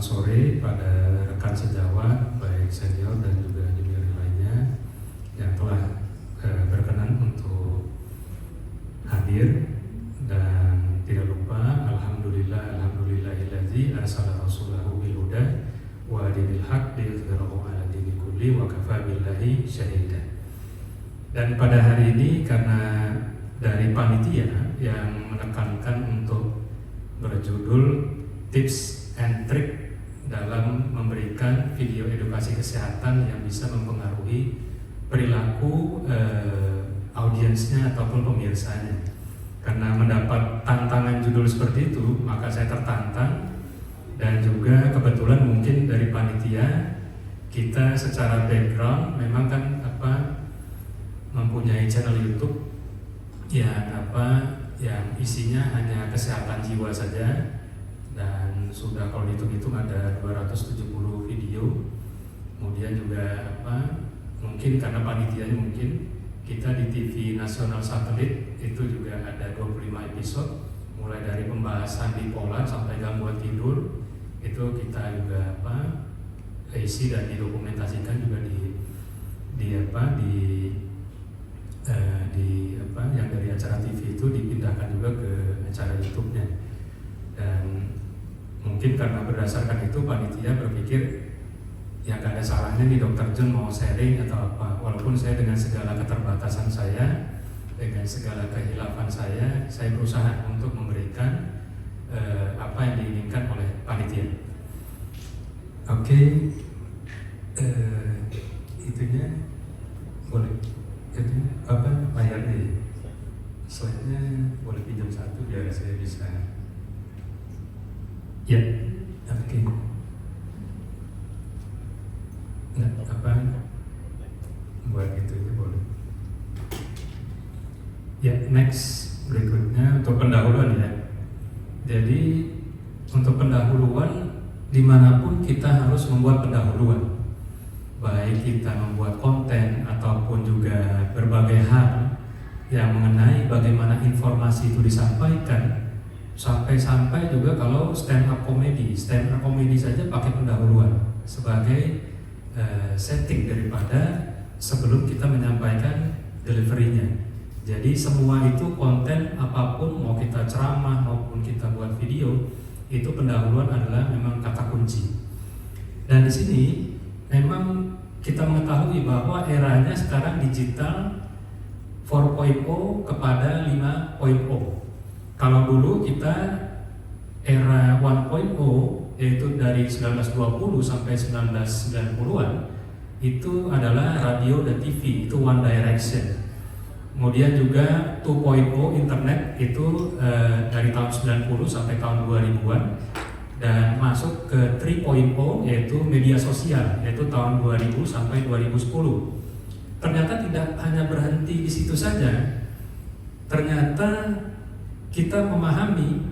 Selamat sore pada rekan sejawat, baik senior dan juga junior lainnya yang telah berkenan untuk hadir. Dan tidak lupa, alhamdulillahillazi arsala rasulahu bil huda wa dinil haq liyudhhirahu 'ala dini kulli wa kafa billahi syahida. Dan pada hari ini karena dari panitia yang menekankan untuk berjudul tips and trick dalam memberikan video edukasi kesehatan yang bisa mempengaruhi perilaku audiensnya ataupun pemirsanya. Karena mendapat tantangan judul seperti itu, maka saya tertantang, dan juga kebetulan mungkin dari panitia kita secara background memang kan mempunyai channel YouTube yang isinya hanya kesehatan jiwa saja, dan sudah kalau dihitung-hitung ada 270 video. Kemudian juga mungkin karena panitianya mungkin kita di TV nasional satelit itu juga ada 25 episode, mulai dari pembahasan bipolar sampai gangguan tidur itu kita juga isi dan didokumentasikan juga yang dari acara TV itu dipindahkan juga ke acara YouTube-nya. Dan mungkin karena berdasarkan itu panitia berpikir ya gak ada salahnya nih Dr. John mau sharing atau apa, walaupun saya dengan segala keterbatasan saya, dengan segala kehilafan saya berusaha untuk memberikan apa yang diinginkan oleh panitia. Oke, itunya boleh, itu layarnya, slide-nya boleh pinjam satu biar saya bisa. Ya, oke. Buat itu aja boleh. Ya, next berikutnya untuk pendahuluan ya. Jadi untuk pendahuluan dimanapun kita harus membuat pendahuluan, baik kita membuat konten ataupun juga berbagai hal yang mengenai bagaimana informasi itu disampaikan. Sampai juga kalau stand up comedy saja pakai pendahuluan sebagai setting daripada sebelum kita menyampaikan deliverynya. Jadi semua itu konten apapun, mau kita ceramah maupun kita buat video, itu pendahuluan adalah memang kata kunci. Dan di sini memang kita mengetahui bahwa eranya sekarang digital 4.0 kepada 5.0. Kalau dulu kita era 1.0 yaitu dari 1920 sampai 1990-an itu adalah radio dan TV, itu one direction. Kemudian juga 2.0 internet itu dari tahun 90 sampai tahun 2000-an, dan masuk ke 3.0 yaitu media sosial, yaitu tahun 2000 sampai 2010. Ternyata tidak hanya berhenti di situ saja. Ternyata kita memahami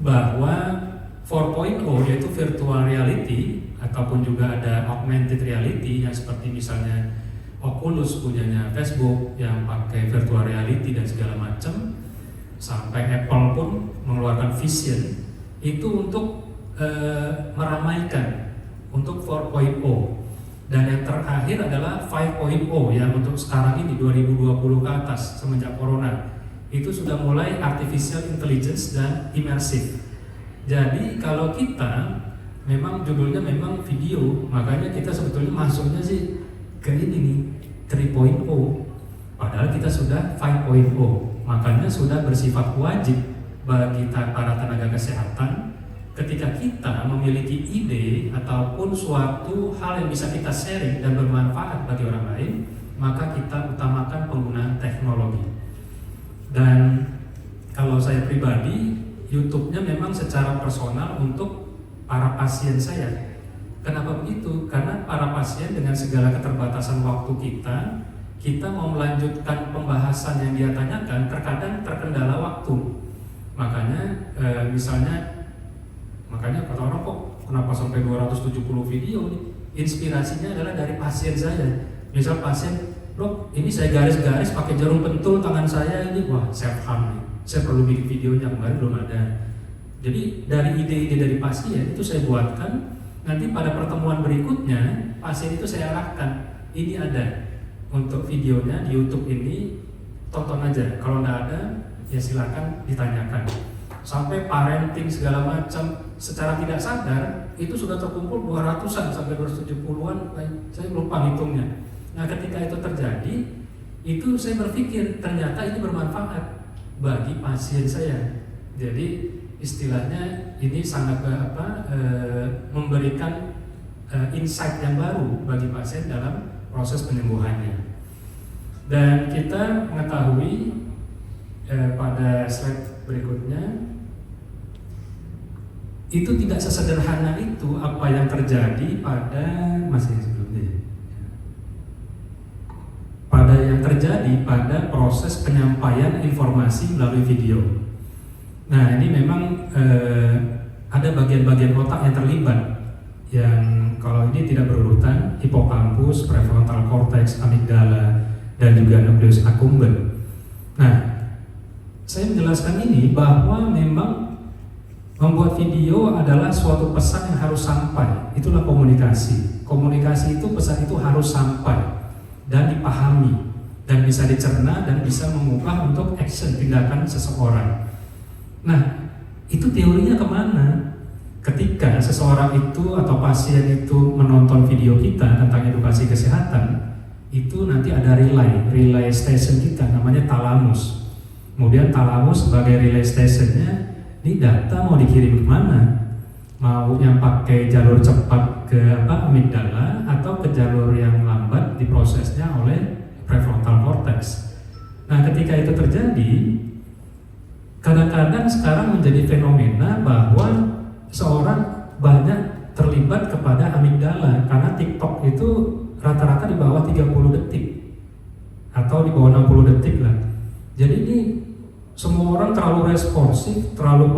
bahwa 4.0 yaitu virtual reality ataupun juga ada augmented reality yang seperti misalnya Oculus punyanya Facebook yang pakai virtual reality dan segala macam, sampai Apple pun mengeluarkan Vision itu untuk meramaikan untuk 4.0. Dan yang terakhir adalah 5.0 yang untuk sekarang ini 2020 ke atas semenjak corona itu sudah mulai artificial intelligence dan immersive. Jadi kalau kita memang judulnya memang video, makanya kita sebetulnya masuknya sih ke ini nih 3.0, padahal kita sudah 5.0. Makanya sudah bersifat wajib bagi kita para tenaga kesehatan, ketika kita memiliki ide ataupun suatu hal yang bisa kita sharing dan bermanfaat bagi orang lain, maka kita utamakan penggunaan teknologi. Dan kalau saya pribadi, YouTube-nya memang secara personal untuk para pasien saya. Kenapa begitu? Karena para pasien dengan segala keterbatasan waktu kita mau melanjutkan pembahasan yang dia tanyakan, terkadang terkendala waktu. Makanya makanya kata orang, kok kenapa sampai 270 video nih? Inspirasinya adalah dari pasien saya. Misal pasien, "Dok, ini saya garis-garis pakai jarum pentul tangan saya ini, wah self harm nih. Saya perlu bikin videonya, kemarin belum ada." Jadi dari ide-ide dari pasien itu saya buatkan, nanti pada pertemuan berikutnya pasien itu saya arahkan, ini ada untuk videonya di YouTube ini, tonton aja. Kalau nggak ada, ya silakan ditanyakan. Sampai parenting segala macam, secara tidak sadar itu sudah terkumpul 200-an sampai 270-an, saya lupa hitungnya. Nah ketika itu terjadi, itu saya berpikir ternyata ini bermanfaat bagi pasien saya. Jadi istilahnya ini sangat memberikan insight yang baru bagi pasien dalam proses penyembuhannya. Dan kita mengetahui pada slide berikutnya, itu tidak sesederhana itu apa yang terjadi pada yang terjadi pada proses penyampaian informasi melalui video. Nah ini memang ada bagian-bagian otak yang terlibat, yang kalau ini tidak berurutan: hipokampus, prefrontal cortex, amigdala, dan juga nukleus accumbens. Nah, saya menjelaskan ini bahwa memang membuat video adalah suatu pesan yang harus sampai. Itulah komunikasi. Komunikasi itu, pesan itu harus sampai dan dipahami dan bisa dicerna dan bisa mengubah untuk action, tindakan seseorang. Nah, itu teorinya kemana? Ketika seseorang itu atau pasien itu menonton video kita tentang edukasi kesehatan, itu nanti ada relay station kita, namanya thalamus. Kemudian thalamus sebagai relay stationnya, ini data mau dikirim kemana? Mau yang pakai jalur cepat ke amigdala atau ke jalur yang lambat diprosesnya oleh prefrontal cortex. Nah ketika itu terjadi, kadang-kadang sekarang menjadi fenomena bahwa seorang banyak terlibat kepada amigdala, karena TikTok itu rata-rata di bawah 30 detik atau di bawah 60 detik lah. Jadi ini semua orang terlalu responsif, terlalu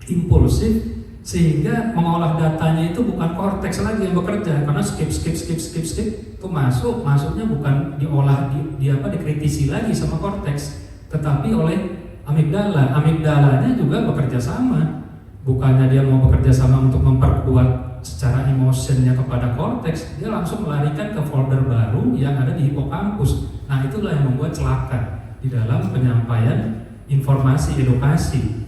impulsif, sehingga mengolah datanya itu bukan korteks lagi yang bekerja, karena skip itu masuknya bukan diolah dikritisi lagi sama korteks, tetapi oleh amigdala. Amigdalanya juga bekerja sama, bukannya dia mau bekerja sama untuk memperkuat secara emosionnya kepada korteks, dia langsung melarikan ke folder baru yang ada di hipokampus. Nah itulah yang membuat celaka di dalam penyampaian informasi edukasi.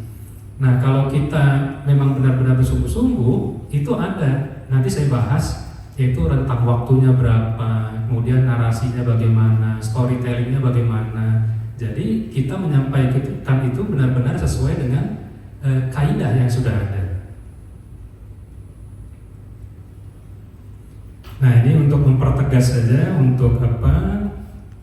Nah kalau kita memang benar-benar bersungguh-sungguh, itu ada, nanti saya bahas, yaitu rentang waktunya berapa, kemudian narasinya bagaimana, storytellingnya bagaimana. Jadi kita menyampaikan itu benar-benar sesuai dengan kaidah yang sudah ada. Nah ini untuk mempertegas saja, untuk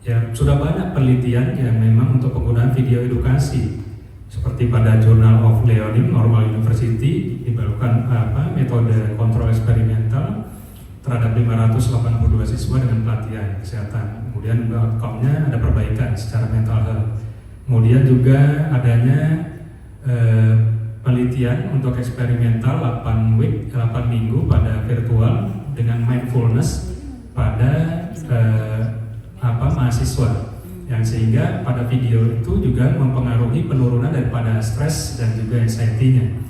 ya sudah banyak penelitian yang memang untuk penggunaan video edukasi. Seperti pada Journal of Learning Normal University dilakukan metode kontrol eksperimental terhadap 582 siswa dengan pelatihan kesehatan. Kemudian outcome-nya ada perbaikan secara mental health. Kemudian juga adanya penelitian untuk eksperimental 8 minggu pada virtual dengan mindfulness pada mahasiswa, yang sehingga pada video itu juga mempengaruhi penurunan daripada stres dan juga anxiety-nya.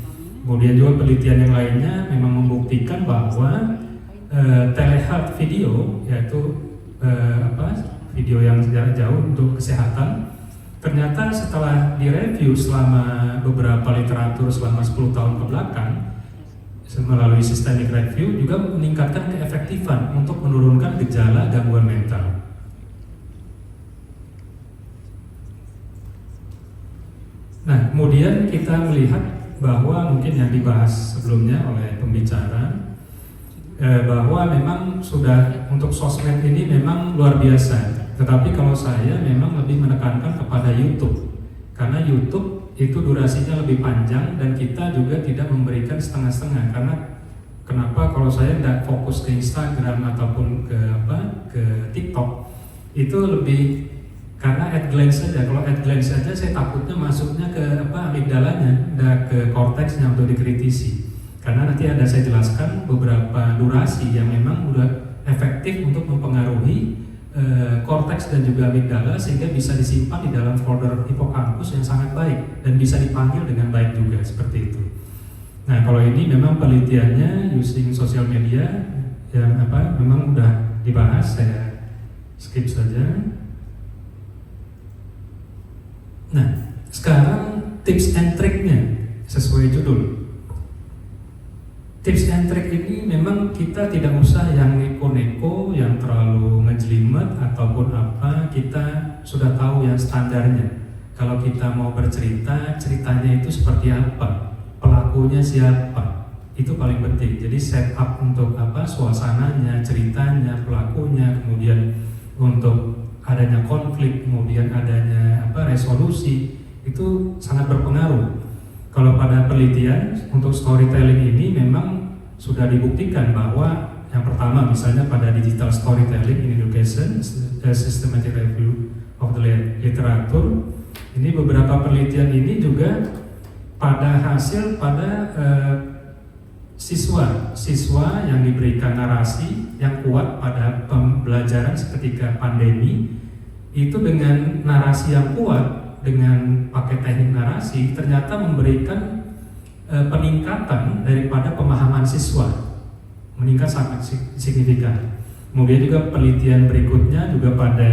Kemudian juga penelitian yang lainnya memang membuktikan bahwa telehealth video, yaitu video yang jarak jauh untuk kesehatan, ternyata setelah direview selama beberapa literatur selama 10 tahun ke belakang melalui systemic review juga meningkatkan keefektifan untuk menurunkan gejala gangguan mental. Nah, kemudian kita melihat bahwa mungkin yang dibahas sebelumnya oleh pembicara, bahwa memang sudah untuk sosmed ini memang luar biasa. Tetapi kalau saya memang lebih menekankan kepada YouTube, karena YouTube itu durasinya lebih panjang dan kita juga tidak memberikan setengah-setengah. Karena kenapa kalau saya tidak fokus ke Instagram ataupun ke TikTok, itu lebih karena at glance saja. Kalau at glance saja saya takutnya masuknya ke amigdalanya, ke korteksnya untuk dikritisi. Karena nanti ada saya jelaskan beberapa durasi yang memang udah efektif untuk mempengaruhi korteks dan juga amigdala, sehingga bisa disimpan di dalam folder hipokampus yang sangat baik dan bisa dipanggil dengan baik juga, seperti itu. Nah, kalau ini memang penelitiannya using social media yang memang udah dibahas, saya skip saja. Nah, sekarang tips and triknya sesuai judul. Tips and trick ini memang kita tidak usah yang neko-neko, yang terlalu ngejelimet ataupun apa, kita sudah tahu yang standarnya. Kalau kita mau bercerita, ceritanya itu seperti apa, pelakunya siapa, itu paling penting. Jadi setup untuk suasananya, ceritanya, pelakunya, kemudian untuk adanya konflik, kemudian adanya resolusi, itu sangat berpengaruh. Kalau pada penelitian untuk storytelling ini memang sudah dibuktikan bahwa yang pertama misalnya pada digital storytelling in education, systematic review of the literature, ini beberapa penelitian ini juga pada hasil pada siswa yang diberikan narasi yang kuat pada pembelajaran ketika pandemi, itu dengan narasi yang kuat, dengan pakai teknik narasi, ternyata memberikan peningkatan daripada pemahaman siswa, meningkat sangat signifikan. Kemudian juga penelitian berikutnya juga pada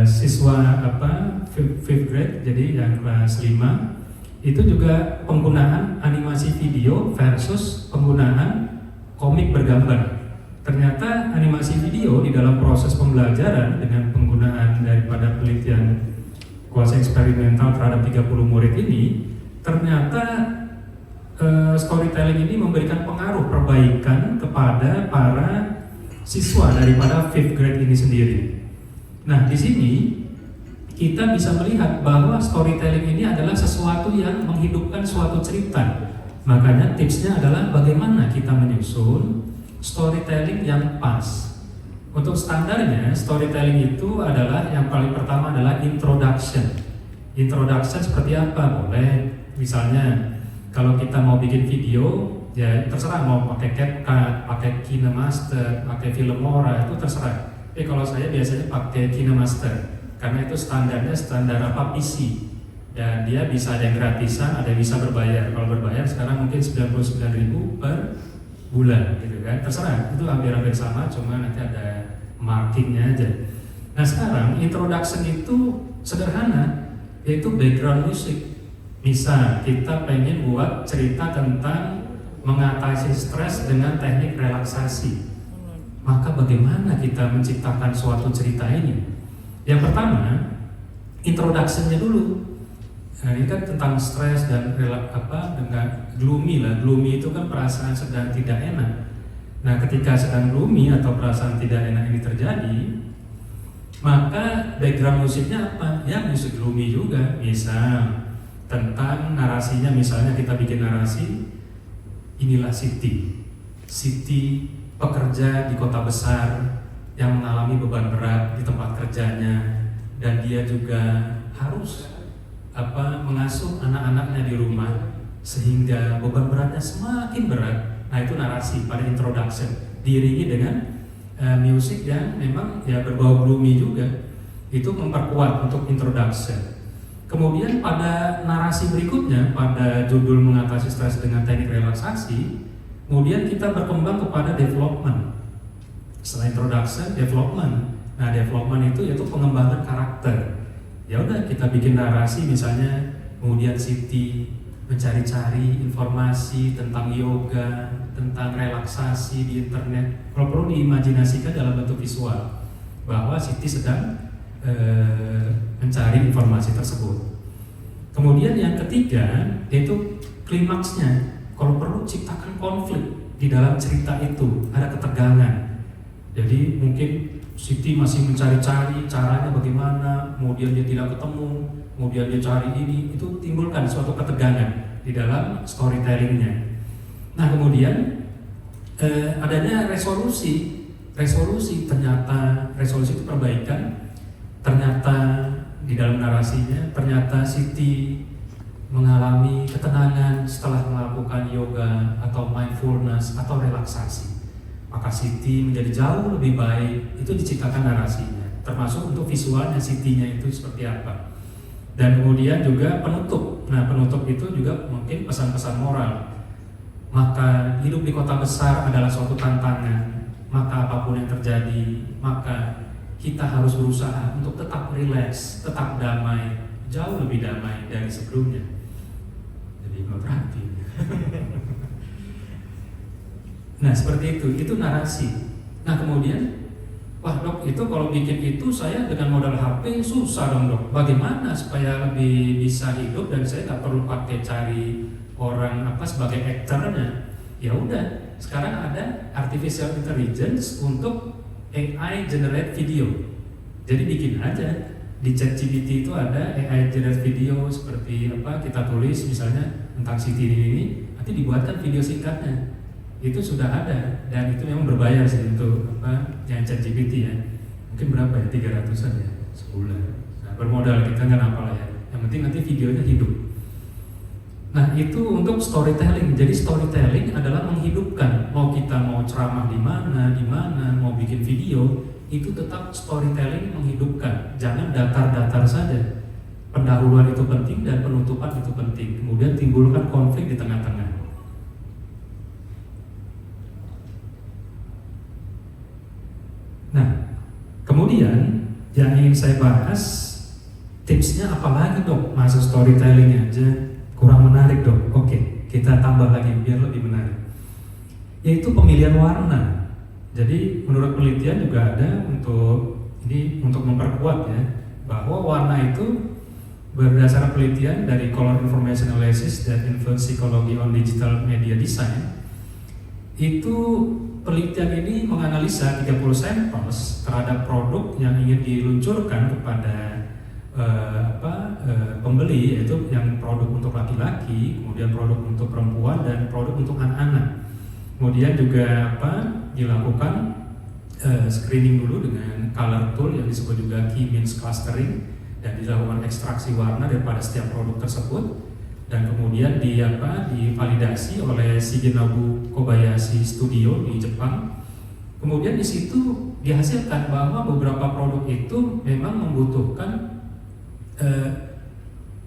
siswa fifth grade, jadi yang kelas 5, itu juga penggunaan animasi video versus penggunaan komik bergambar. Ternyata animasi video di dalam proses pembelajaran dengan penggunaan daripada penelitian kuasa eksperimental terhadap 30 murid ini, ternyata storytelling ini memberikan pengaruh perbaikan kepada para siswa daripada fifth grade ini sendiri. Nah, di sini kita bisa melihat bahwa storytelling ini adalah sesuatu yang menghidupkan suatu cerita. Makanya tipsnya adalah bagaimana kita menyusun storytelling yang pas. Untuk standarnya, storytelling itu adalah yang paling pertama adalah introduction. Introduction seperti apa? Boleh, misalnya kalau kita mau bikin video, ya terserah mau pakai CapCut, pakai KineMaster, pakai Filmora, itu terserah. Tapi kalau saya biasanya pakai KineMaster, karena itu standarnya standar PC. Dan dia bisa ada yang gratisan, ada yang bisa berbayar. Kalau berbayar sekarang mungkin 99.000 per bulan gitu kan, terserah, itu hampir-hampir sama, cuma nanti ada markingnya aja. Nah, sekarang introduction itu sederhana, yaitu background music. Misal kita pengen buat cerita tentang mengatasi stres dengan teknik relaksasi, maka bagaimana kita menciptakan suatu cerita ini? Yang pertama, introduction-nya dulu. Nah, ini kan tentang stres dan dengan gloomy lah. Gloomy itu kan perasaan sedang tidak enak. Nah, ketika sedang gloomy atau perasaan tidak enak ini terjadi, maka background musiknya apa? Ya musik gloomy juga. Misal tentang narasinya, misalnya kita bikin narasi, inilah Siti pekerja di kota besar yang mengalami beban berat di tempat kerjanya, dan dia juga harus mengasuh anak-anaknya di rumah sehingga beban beratnya semakin berat. Nah, itu narasi pada introduction, diiringi dengan musik yang memang ya berbau gloomy juga, itu memperkuat untuk introduction. Kemudian pada narasi berikutnya, pada judul mengatasi stres dengan teknik relaksasi, kemudian kita berkembang kepada development. Setelah introduction, development. Nah, development itu yaitu pengembangan karakter. Ya udah, kita bikin narasi misalnya, kemudian Siti mencari-cari informasi tentang yoga, tentang relaksasi di internet. Kalau perlu diimajinasikan dalam bentuk visual bahwa Siti sedang mencari informasi tersebut. Kemudian yang ketiga yaitu klimaksnya. Kalau perlu ciptakan konflik di dalam cerita itu, ada ketegangan. Jadi mungkin Siti masih mencari-cari caranya bagaimana, kemudian dia tidak ketemu, kemudian dia cari ini, itu timbulkan suatu ketegangan di dalam storytellingnya. Nah, kemudian adanya resolusi ternyata resolusi itu perbaikan. Ternyata di dalam narasinya, ternyata Siti mengalami ketenangan setelah melakukan yoga atau mindfulness atau relaksasi. maka city menjadi jauh lebih baik. Itu diciptakan narasinya, termasuk untuk visualnya, city-nya itu seperti apa. Dan kemudian juga penutup. Nah, penutup itu juga mungkin pesan-pesan moral. Maka hidup di kota besar adalah suatu tantangan. Maka apapun yang terjadi, maka kita harus berusaha untuk tetap rileks, tetap damai, jauh lebih damai dari sebelumnya. Jadi berarti. Nah, seperti itu narasi. Nah, kemudian, wah dok, itu kalau bikin itu saya dengan modal HP susah dong dok. Bagaimana supaya lebih bisa hidup dan saya nggak perlu pakai cari orang sebagai aktornya? Ya udah, sekarang ada artificial intelligence untuk AI generate video. Jadi bikin aja di ChatGPT itu ada AI generate video seperti kita tulis misalnya tentang city ini, nanti dibuatkan video singkatnya. Itu sudah ada dan itu memang berbayar sih untuk yang ChatGPT ya. Mungkin berapa ya, 300-an ya sebulan. Nah, bermodal kita nggak apa-apa ya. Yang penting nanti videonya hidup. Nah, itu untuk storytelling. Jadi storytelling adalah menghidupkan. Mau kita mau ceramah di mana, mau bikin video, itu tetap storytelling menghidupkan. Jangan datar-datar saja. Pendahuluan itu penting dan penutupan itu penting. Kemudian timbulkan konflik di tengah-tengah. Nah, kemudian yang ingin saya bahas, tipsnya apa lagi dok? Masa storytelling aja kurang menarik dok. Oke, kita tambah lagi biar lebih menarik. Yaitu pemilihan warna. Jadi menurut penelitian juga ada untuk memperkuat ya, bahwa warna itu berdasarkan penelitian dari Color Information Analysis dan Influence Psychology on Digital Media Design. Itu penelitian ini menganalisa 30 sampels terhadap produk yang ingin diluncurkan kepada pembeli, yaitu yang produk untuk laki-laki, kemudian produk untuk perempuan dan produk untuk anak-anak. Kemudian juga dilakukan screening dulu dengan color tool yang disebut juga key means clustering, dan dilakukan ekstraksi warna daripada setiap produk tersebut, dan kemudian divalidasi oleh Shigenobu Kobayashi Studio di Jepang. Kemudian di situ dihasilkan bahwa beberapa produk itu memang membutuhkan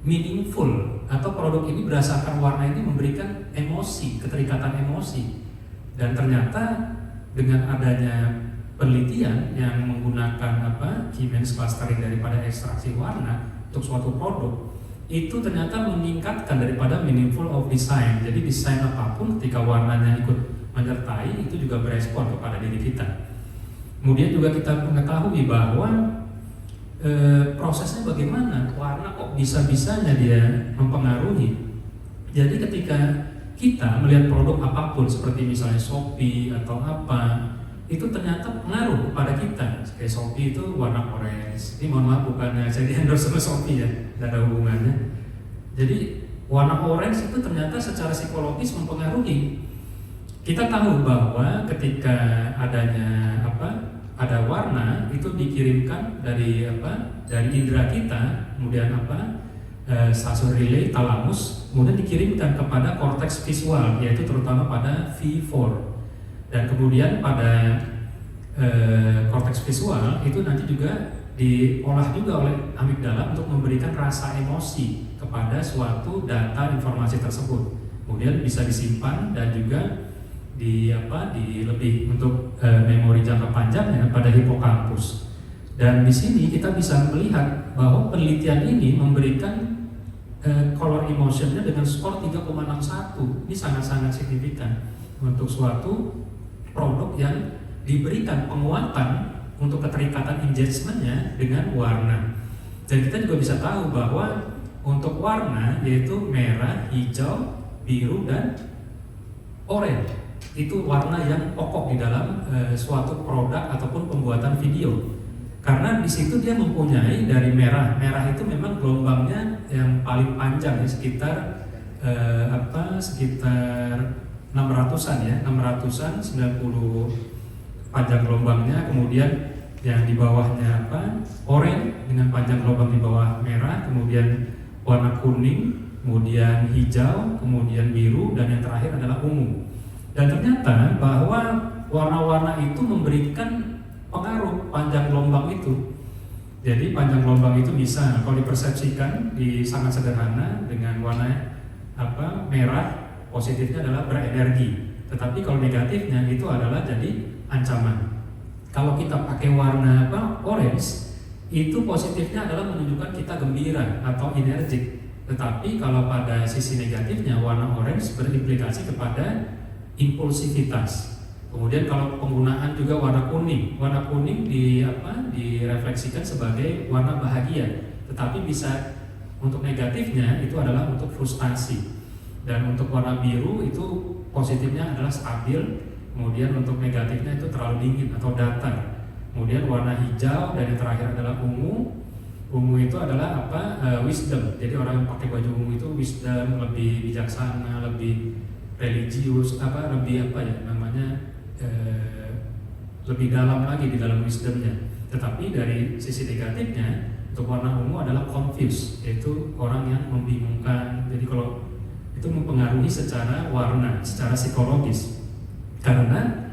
meaningful, atau produk ini berdasarkan warna ini memberikan emosi, keterikatan emosi. Dan ternyata dengan adanya penelitian yang menggunakan key means clustering daripada ekstraksi warna untuk suatu produk, itu ternyata meningkatkan daripada meaningful of design. Jadi desain apapun ketika warnanya ikut menyertai, itu juga berespon kepada diri kita. Kemudian juga kita mengetahui bahwa prosesnya bagaimana, warna kok bisa-bisanya dia mempengaruhi. Jadi ketika kita melihat produk apapun seperti misalnya Shopee atau itu ternyata pengaruh kepada kita. Kayak Shopee itu warna orange. Ini mohon maaf bukannya saya di endorse sama Shopee ya, tidak ada hubungannya. Jadi warna orange itu ternyata secara psikologis mempengaruhi. Kita tahu bahwa ketika adanya ada warna itu dikirimkan dari indera kita, kemudian stasiun relay thalamus, kemudian dikirimkan kepada korteks visual, yaitu terutama pada V4. Dan kemudian pada korteks visual itu nanti juga diolah juga oleh amigdala untuk memberikan rasa emosi kepada suatu data informasi tersebut. Kemudian bisa disimpan dan juga lebih untuk memori jangka panjangnya pada hipokampus. Dan di sini kita bisa melihat bahwa penelitian ini memberikan color emotionnya dengan skor 3,61. Ini sangat-sangat signifikan untuk suatu produk yang diberikan penguatan untuk keterikatan engagementnya dengan warna. Dan kita juga bisa tahu bahwa untuk warna yaitu merah, hijau, biru, dan oranye. Itu warna yang pokok di dalam suatu produk ataupun pembuatan video. Karena di situ dia mempunyai dari merah itu memang gelombangnya yang paling panjang ya, sekitar 600-an ya, 600-an 90 panjang gelombangnya. Kemudian yang di bawahnya oranye dengan panjang gelombang di bawah merah, kemudian warna kuning, kemudian hijau, kemudian biru, dan yang terakhir adalah ungu. Dan ternyata bahwa warna-warna itu memberikan pengaruh panjang gelombang itu. Jadi panjang gelombang itu bisa kalau dipersepsikan sangat sederhana dengan warna merah, positifnya adalah berenergi. Tetapi kalau negatifnya itu adalah jadi ancaman. Kalau kita pakai warna orange, itu positifnya adalah menunjukkan kita gembira atau energik. Tetapi kalau pada sisi negatifnya warna orange berimplikasi kepada impulsivitas. Kemudian kalau penggunaan juga warna kuning direfleksikan sebagai warna bahagia. Tetapi bisa untuk negatifnya itu adalah untuk frustasi. Dan untuk warna biru itu positifnya adalah stabil. Kemudian untuk negatifnya itu terlalu dingin atau datar. Kemudian warna hijau dan yang terakhir adalah ungu. Ungu itu adalah wisdom. Jadi orang yang pakai baju ungu itu wisdom, lebih bijaksana, lebih religius, lebih dalam lagi di dalam wisdomnya. Tetapi dari sisi negatifnya untuk warna ungu adalah confused, yaitu orang yang membingungkan. Jadi kalau itu mempengaruhi secara warna, secara psikologis. Karena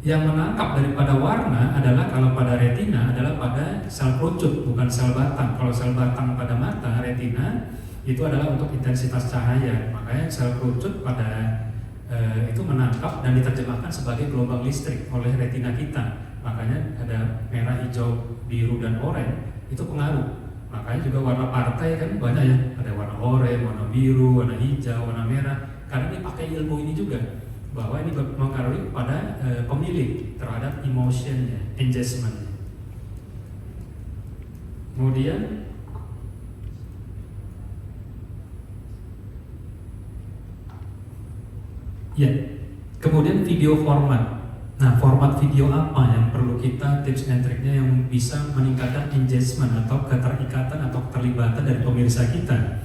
yang menangkap daripada warna adalah kalau pada retina adalah pada sel kerucut, bukan sel batang. Kalau sel batang pada mata, retina itu adalah untuk intensitas cahaya. Makanya sel kerucut pada itu menangkap dan diterjemahkan sebagai gelombang listrik oleh retina kita. Makanya ada merah, hijau, biru, dan oranye itu pengaruh. Makanya juga warna partai kan banyak ya, ada warna oranye, warna biru, warna hijau, warna merah. Karena dipakai ilmu ini juga bahwa ini mempengaruhi kepada pemilih terhadap emotionnya, engagement. Kemudian kemudian video format. Nah, format video apa yang perlu kita tips and triknya yang bisa meningkatkan engagement atau keterikatan atau keterlibatan dari pemirsa kita?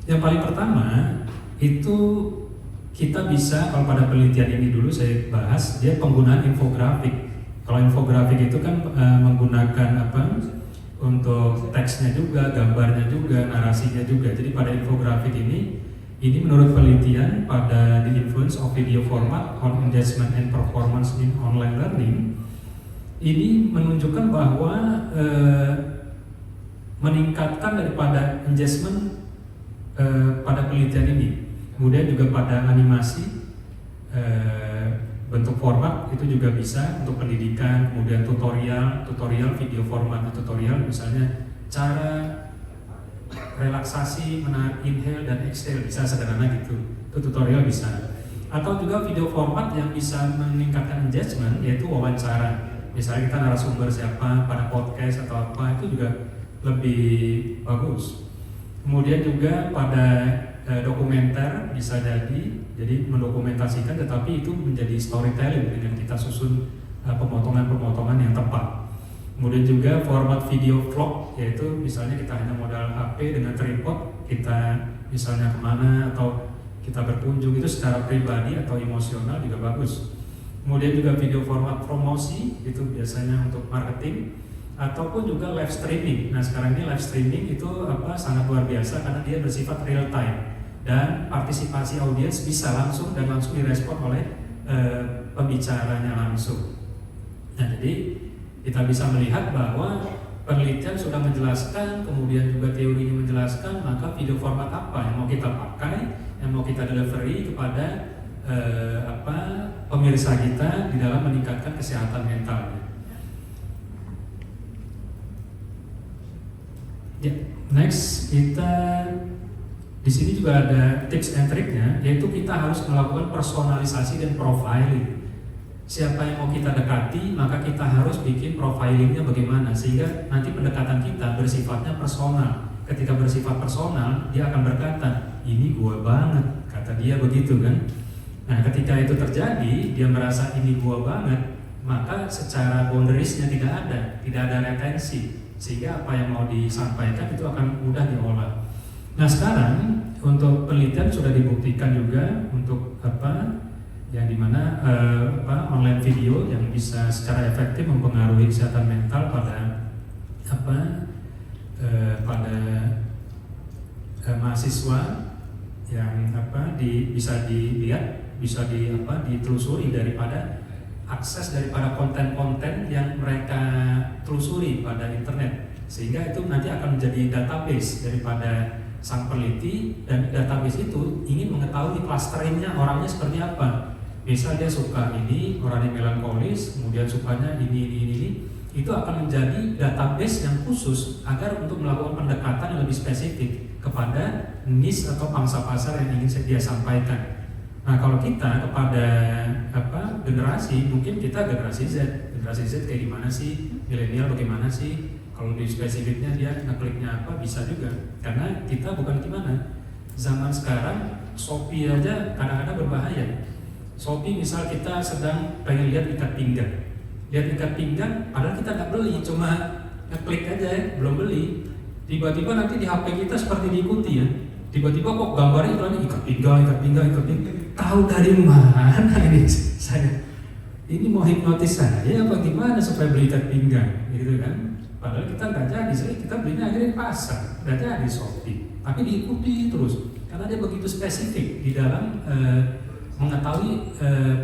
Yang paling pertama itu kita bisa, kalau pada penelitian ini dulu saya bahas, dia penggunaan infografik. Kalau infografik itu kan menggunakan untuk teksnya juga, gambarnya juga, narasinya juga. Jadi pada infografik ini menurut penelitian pada The Influence of Video Format on Engagement and Performance in Online Learning, ini menunjukkan bahwa meningkatkan daripada engagement pada penelitian ini. Kemudian juga pada animasi bentuk format itu juga bisa untuk pendidikan. Kemudian tutorial video format tutorial, misalnya cara relaksasi, menarik inhale dan exhale, bisa sederhana gitu, itu tutorial bisa. Atau juga video format yang bisa meningkatkan engagement, yaitu wawancara. Misalnya kita narasumber siapa pada podcast atau apa, itu juga lebih bagus. Kemudian juga pada dokumenter bisa jadi mendokumentasikan, tetapi itu menjadi storytelling dengan kita susun pemotongan-pemotongan yang tepat. Kemudian juga format video vlog, yaitu misalnya kita hanya modal HP dengan tripod, kita misalnya kemana atau kita berkunjung, itu secara pribadi atau emosional juga bagus. Kemudian juga video format promosi, itu biasanya untuk marketing, ataupun juga live streaming. Nah sekarang ini live streaming itu sangat luar biasa karena dia bersifat real time dan partisipasi audiens bisa langsung dan langsung direspon oleh pembicaranya langsung. Nah jadi kita bisa melihat bahwa penelitian sudah menjelaskan, kemudian juga teorinya menjelaskan, maka video format apa yang mau kita pakai, yang mau kita delivery kepada pemirsa kita di dalam meningkatkan kesehatan mentalnya. Next kita di sini juga ada tips and triknya, yaitu kita harus melakukan personalisasi dan profiling. Siapa yang mau kita dekati, maka kita harus bikin profilingnya bagaimana sehingga nanti pendekatan kita bersifatnya personal. Ketika bersifat personal, dia akan berkata, ini gua banget, kata dia begitu kan. Nah ketika itu terjadi, dia merasa ini gua banget, maka secara boundariesnya tidak ada retensi, sehingga apa yang mau disampaikan itu akan mudah diolah. Nah sekarang untuk penelitian sudah dibuktikan juga untuk yang dimana online video yang bisa secara efektif mempengaruhi kesehatan mental pada mahasiswa yang bisa dilihat, bisa ditelusuri daripada akses daripada konten-konten yang mereka telusuri pada internet, sehingga itu nanti akan menjadi database daripada sang peneliti, dan database itu ingin mengetahui clusteringnya orangnya seperti apa. Misal dia suka ini, orangnya melankolis, kemudian sukanya ini, itu akan menjadi database yang khusus agar untuk melakukan pendekatan yang lebih spesifik kepada niche atau pangsa pasar yang ingin dia sampaikan. Nah, kalau kita kepada generasi, mungkin kita generasi Z kayak gimana sih, milenial bagaimana sih, kalau di spesifiknya dia ngekliknya apa, bisa juga. Karena kita bukan gimana, zaman sekarang Shopee aja kadang-kadang berbahaya. Shopee misal kita sedang pengen lihat ikat pinggang, padahal kita nggak beli, cuma ngeklik aja ya, belum beli. Tiba-tiba nanti di HP kita seperti diikuti ya. Tiba-tiba kok gambarnya iklannya ikat pinggang. Tahu dari mana ini saya? Ini mau hipnotis saya apa gimana supaya beli ikat pinggang, gitu kan? Padahal kita nggak jadi, kita belinya akhirnya di pasar, nggak jadi Shopee. Tapi diikuti terus, karena dia begitu spesifik di dalam mengetahui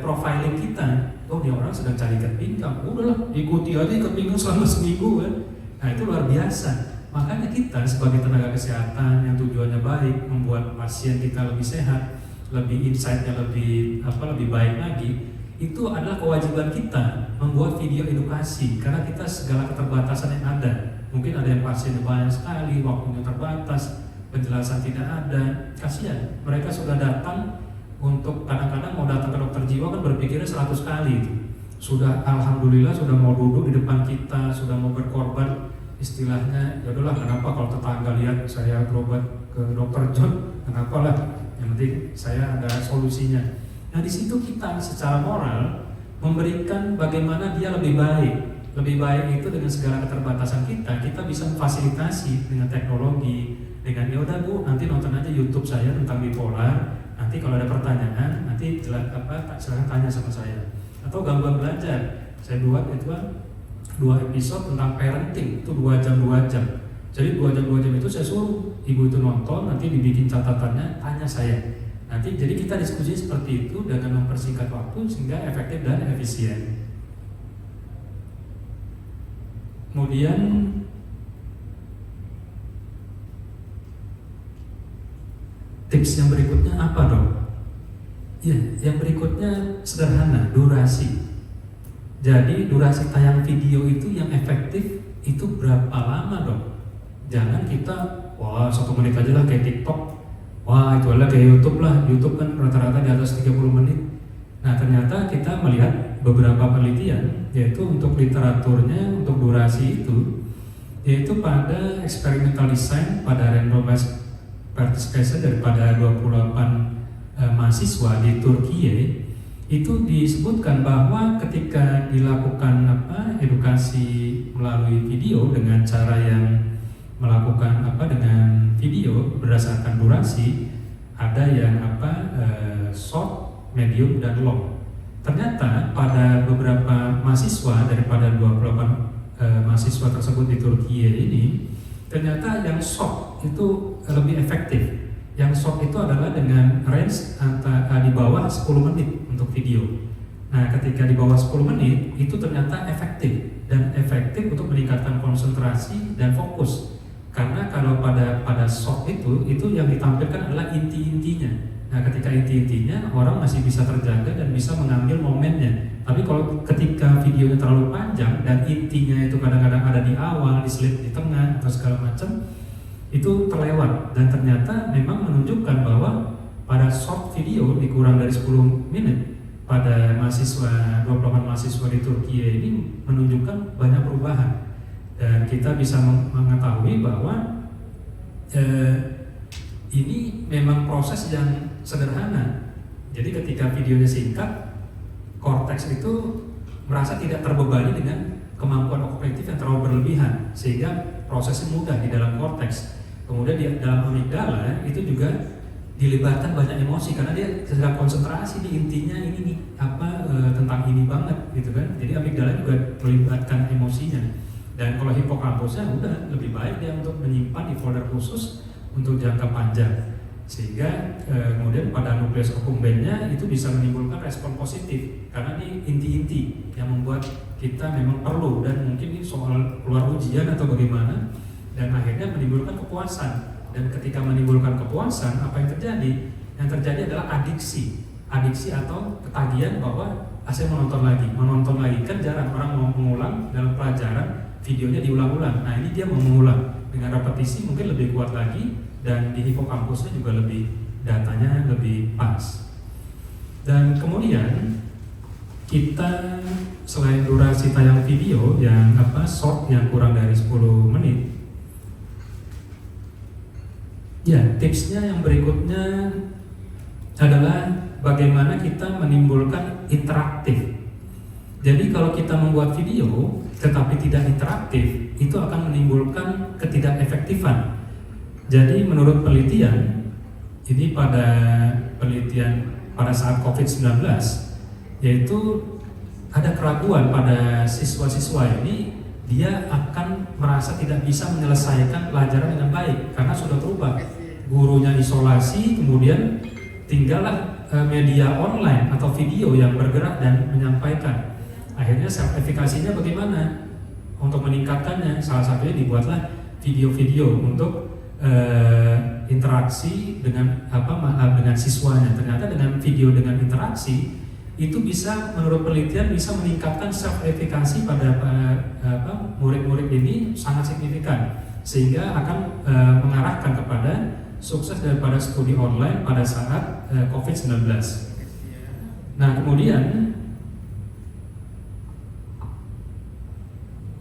profiling kita. Oh, dia orang sedang cari ikat pinggang, udahlah diikuti aja ikat pinggang selama seminggu kan. Nah, itu luar biasa. Makanya kita sebagai tenaga kesehatan yang tujuannya baik, membuat pasien kita lebih sehat, lebih insight-nya lebih baik lagi, itu adalah kewajiban kita membuat video edukasi, karena kita segala keterbatasan yang ada. Mungkin ada yang pasiennya banyak sekali, waktunya terbatas, penjelasan tidak ada, kasihan. Mereka sudah datang untuk, kadang-kadang mau datang ke dokter jiwa kan berpikirnya 100 kali itu. Sudah alhamdulillah sudah mau duduk di depan kita, sudah mau berkorban, istilahnya ya udahlah, kenapa kalau tetangga lihat saya berobat ke dokter John, kenapa lah, yang penting saya ada solusinya. Nah, di situ kita secara moral memberikan bagaimana dia lebih baik itu dengan segala keterbatasan kita bisa memfasilitasi dengan teknologi, dengan ya udah Bu, nanti nonton aja YouTube saya tentang bipolar, nanti kalau ada pertanyaan nanti silahkan tanya sama saya, atau gangguan belajar saya buat itu 2 episode tentang parenting, itu 2 jam. Jadi 2 jam itu saya suruh ibu itu nonton, nanti dibikin catatannya, tanya saya. Nanti jadi kita diskusi seperti itu dengan mempersingkat waktu sehingga efektif dan efisien. Kemudian tips yang berikutnya apa dong? Ya, yang berikutnya sederhana, durasi. Jadi durasi tayang video itu yang efektif itu berapa lama dong? Jangan kita, wah 1 menit aja lah kayak TikTok, wah itu adalah kayak YouTube lah. YouTube kan rata-rata di atas 30 menit. Nah, ternyata kita melihat beberapa penelitian, yaitu untuk literaturnya, untuk durasi itu, yaitu pada experimental design, pada randomized participation daripada 28 mahasiswa di Turkiye, itu disebutkan bahwa ketika dilakukan edukasi melalui video dengan cara yang melakukan dengan video berdasarkan durasi, ada yang short, medium, dan long. Ternyata pada beberapa mahasiswa daripada 28 mahasiswa tersebut di Turkiye ini, ternyata yang short itu lebih efektif. Yang short itu adalah dengan range di bawah 10 menit untuk video. Nah, ketika di bawah 10 menit itu ternyata efektif untuk meningkatkan konsentrasi dan fokus. Karena kalau pada short itu yang ditampilkan adalah inti-intinya. Nah, ketika inti-intinya orang masih bisa terjaga dan bisa mengambil momennya. Tapi kalau ketika videonya terlalu panjang dan intinya itu kadang-kadang ada di awal, diselip di tengah atau segala macam, itu terlewat. Dan ternyata memang menunjukkan bahwa pada short video dikurang dari 10 menit pada 28 mahasiswa di Turkiye ini menunjukkan banyak perubahan. Dan kita bisa mengetahui bahwa ini memang proses yang sederhana. Jadi ketika videonya singkat, korteks itu merasa tidak terbebani dengan kemampuan kognitif yang terlalu berlebihan, sehingga prosesnya mudah di dalam korteks. Kemudian di dalam amigdala itu juga dilibatkan banyak emosi karena dia sedang konsentrasi di intinya ini tentang ini banget gitu kan. Jadi amigdala juga melibatkan emosinya. Dan kalau hipokampusnya udah lebih baik dia untuk menyimpan di folder khusus untuk jangka panjang. sehingga kemudian pada nukleus accumbens-nya itu bisa menimbulkan respon positif karena ini inti-inti yang membuat kita memang perlu, dan mungkin ini soal keluar ujian atau bagaimana, dan akhirnya menimbulkan kepuasan. Dan ketika menimbulkan kepuasan, apa yang terjadi? Yang terjadi adalah adiksi atau ketagihan bahwa saya menonton lagi. Kan jarang orang mau mengulang dalam pelajaran, videonya diulang-ulang. Nah ini dia mau mengulang dengan repetisi mungkin lebih kuat lagi, dan di hipokampusnya juga lebih, datanya lebih pas. Dan kemudian kita selain durasi tayang video yang short yang kurang dari 10 menit, ya tipsnya yang berikutnya adalah bagaimana kita menimbulkan interaktif. Jadi kalau kita membuat video tetapi tidak interaktif, itu akan menimbulkan ketidakefektifan. Jadi menurut penelitian, ini pada saat COVID-19, yaitu ada keraguan pada siswa-siswa ini, dia akan merasa tidak bisa menyelesaikan pelajaran dengan baik karena sudah berubah. Gurunya isolasi, kemudian tinggallah media online atau video yang bergerak dan menyampaikan. Akhirnya self-efikasinya bagaimana? Untuk meningkatkannya, salah satunya dibuatlah video-video untuk interaksi dengan dengan siswanya. Ternyata dengan video dengan interaksi itu bisa, menurut penelitian, bisa meningkatkan self-efikasi pada murid-murid ini sangat signifikan, sehingga akan mengarahkan kepada sukses daripada studi online pada saat COVID-19. Nah kemudian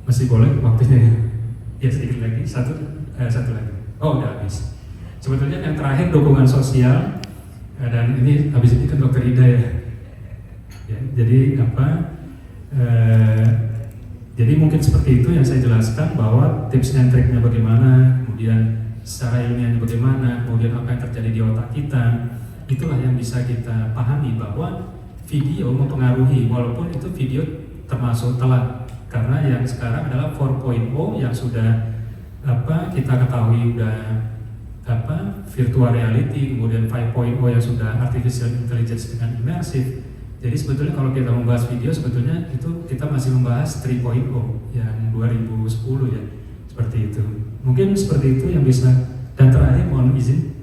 masih boleh waktunya ya sedikit lagi, satu lagi. Oh udah habis. Sebetulnya yang terakhir dukungan sosial, dan ini habis ini kan Dokter Ida ya. Jadi jadi mungkin seperti itu yang saya jelaskan, bahwa tips and triknya bagaimana, kemudian secara ilmiahnya bagaimana, kemudian apa yang terjadi di otak kita, itulah yang bisa kita pahami bahwa video mempengaruhi, walaupun itu video termasuk telat, karena yang sekarang adalah 4.0 yang sudah kita ketahui udah virtual reality, kemudian 5.0 yang sudah artificial intelligence dengan immersif. Jadi sebetulnya kalau kita membahas video, sebetulnya itu kita masih membahas 3.0 yang 2010 ya, seperti itu. Mungkin seperti itu yang bisa. Dan terakhir mohon izin,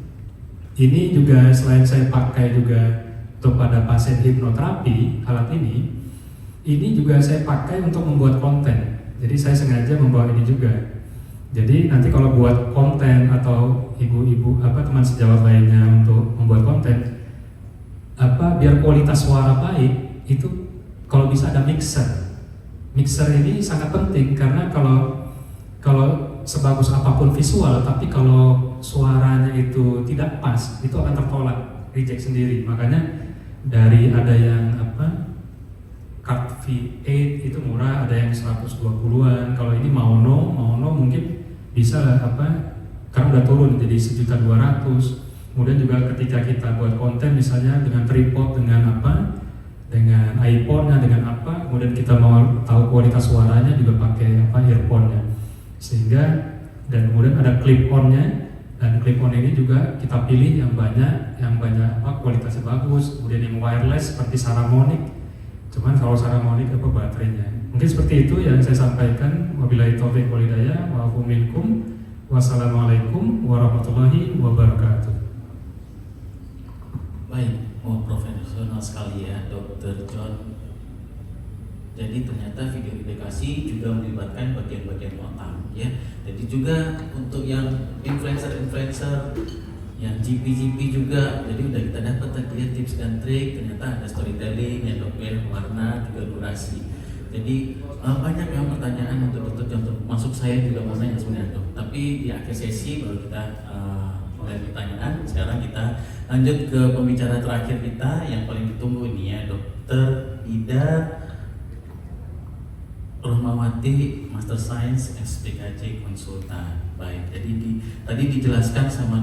ini juga selain saya pakai juga untuk pada pasien hipnoterapi, alat ini juga saya pakai untuk membuat konten. Jadi saya sengaja membawa ini juga. Jadi nanti kalau buat konten atau ibu-ibu teman sejawat lainnya untuk membuat konten, biar kualitas suara baik, itu kalau bisa ada mixer. Mixer ini sangat penting karena kalau sebagus apapun visual, tapi kalau suaranya itu tidak pas, itu akan tertolak, reject sendiri. Makanya dari ada yang Card V8 itu murah, ada yang 120-an. Kalau ini mono mungkin bisa karena udah turun jadi 1.200.000. Kemudian juga ketika kita buat konten misalnya dengan tripod, dengan dengan iPhone-nya, dengan kemudian kita mau tahu kualitas suaranya juga pakai earphone-nya. Sehingga, dan kemudian ada clip-on-nya, dan clip-on ini juga kita pilih yang banyak kualitasnya bagus, kemudian yang wireless seperti Saramonic. Cuman kalau Saramonic baterainya. Mungkin seperti itu yang saya sampaikan. Wabillahi taufiq wal hidayah, wa afu minkum. Wassalamualaikum warahmatullahi wabarakatuh. Baik, profesional sekali ya Dr. John. Jadi ternyata video edukasi juga melibatkan bagian-bagian otak ya. Jadi juga untuk yang influencer yang GP juga, jadi udah kita dapat tadi ya tips dan trik. Ternyata ada storytelling, ya dokter, warna, juga durasi. Jadi banyak yang pertanyaan untuk Dr. John, masuk saya juga mau nanya sebenarnya dok. Tapi di akhir sesi baru kita mulai pertanyaan. Sekarang kita lanjut ke pembicara terakhir kita yang paling ditunggu ini ya, Dr. Ida Rohmawati, Master Science SPKJ Konsultan. Baik, jadi tadi dijelaskan sama